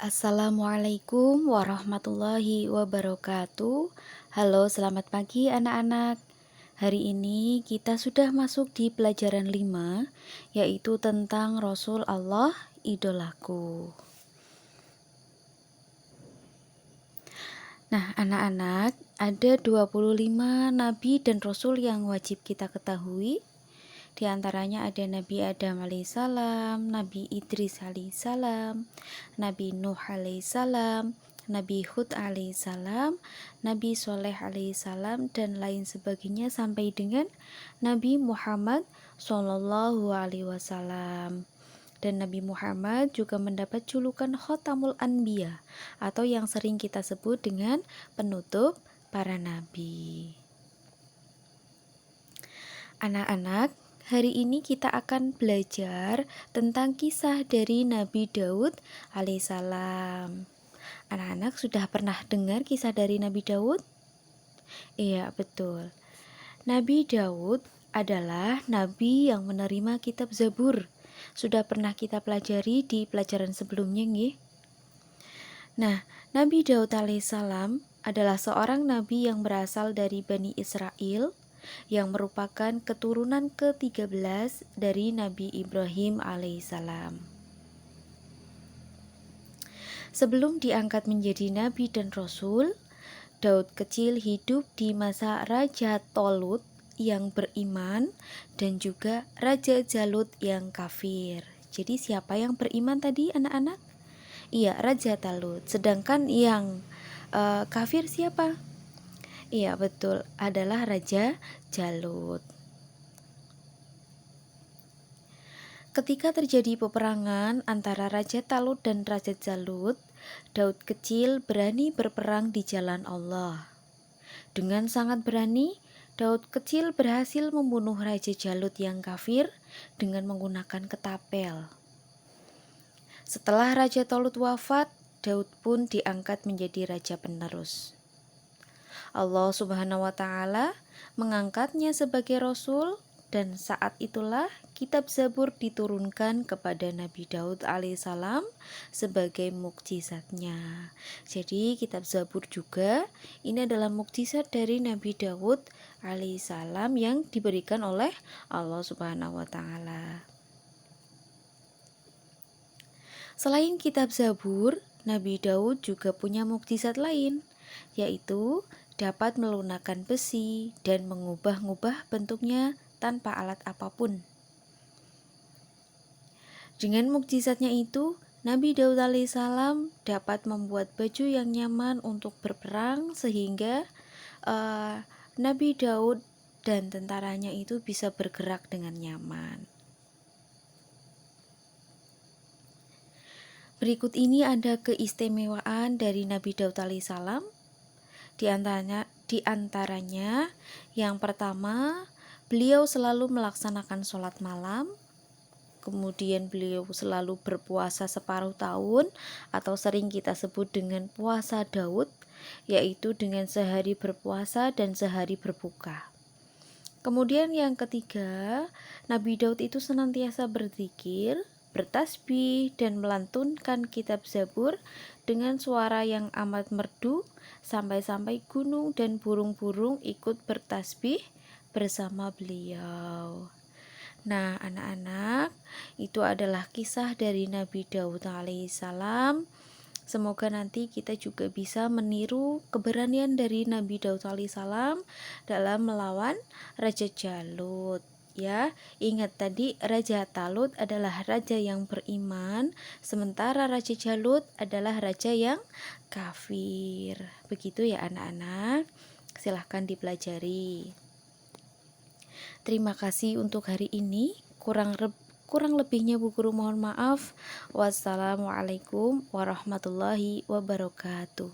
Assalamualaikum warahmatullahi wabarakatuh. Halo, selamat pagi anak-anak. Hari ini kita sudah masuk di pelajaran 5, yaitu tentang Rasul Allah, idolaku. Nah, anak-anak, ada 25 nabi dan rasul yang wajib kita ketahui. Di antaranya ada Nabi Adam alaihissalam, Nabi Idris alaihissalam, Nabi Nuh alaihissalam, Nabi Hud alaihissalam, Nabi Soleh alaihissalam, dan lain sebagainya sampai dengan Nabi Muhammad Shallallahu alaihi wasallam. Dan Nabi Muhammad juga mendapat julukan Khotamul Anbiya atau yang sering kita sebut dengan penutup para nabi. Anak-anak, hari ini kita akan belajar tentang kisah dari Nabi Daud alaihissalam. Anak-anak sudah pernah dengar kisah dari Nabi Daud? Iya, betul. Nabi Daud adalah nabi yang menerima kitab Zabur. Sudah pernah kita pelajari di pelajaran sebelumnya, nggih. Nah, Nabi Daud alaihissalam adalah seorang nabi yang berasal dari Bani Israel, yang merupakan keturunan ke-13 dari Nabi Ibrahim alaihissalam. Sebelum diangkat menjadi nabi dan rasul, Daud kecil hidup di masa Raja Tolut yang beriman dan juga Raja Jalut yang kafir. Jadi siapa yang beriman tadi anak-anak? Iya, Raja Talut. Sedangkan yang kafir siapa? Iya, betul, adalah Raja Jalut. Ketika terjadi peperangan antara Raja Talut dan Raja Jalut, Daud kecil berani berperang di jalan Allah. Dengan sangat berani, Daud kecil berhasil membunuh Raja Jalut yang kafir dengan menggunakan ketapel. Setelah Raja Talut wafat, Daud pun diangkat menjadi raja penerus. Allah Subhanahu wa Ta'ala mengangkatnya sebagai rasul, dan saat itulah kitab Zabur diturunkan kepada Nabi Daud alaihissalam sebagai mukjizatnya. Jadi kitab Zabur juga ini adalah mukjizat dari Nabi Daud alaihissalam yang diberikan oleh Allah Subhanahu wa Ta'ala. Selain kitab Zabur, Nabi Daud juga punya mukjizat lain, yaitu dapat melunakkan besi dan mengubah-ubah bentuknya tanpa alat apapun. Dengan mukjizatnya itu, Nabi Daud alaihissalam dapat membuat baju yang nyaman untuk berperang sehingga Nabi Daud dan tentaranya itu bisa bergerak dengan nyaman. Berikut ini ada keistimewaan dari Nabi Daud alaihissalam. Di antaranya yang pertama, beliau selalu melaksanakan sholat malam. Kemudian beliau selalu berpuasa separuh tahun atau sering kita sebut dengan puasa Daud, yaitu dengan sehari berpuasa dan sehari berbuka. Kemudian yang ketiga, Nabi Daud itu senantiasa berzikir, bertasbih, dan melantunkan kitab Zabur dengan suara yang amat merdu, sampai-sampai gunung dan burung-burung ikut bertasbih bersama beliau. Nah, anak-anak, itu adalah kisah dari Nabi Daud alaihissalam. Semoga nanti kita juga bisa meniru keberanian dari Nabi Daud alaihissalam dalam melawan Raja Jalut. Ya, ingat tadi Raja Talut adalah raja yang beriman, sementara Raja Jalut adalah raja yang kafir. Begitu ya anak-anak. Silahkan dipelajari. Terima kasih untuk hari ini. Kurang lebihnya Bu Guru mohon maaf. Wassalamualaikum warahmatullahi wabarakatuh.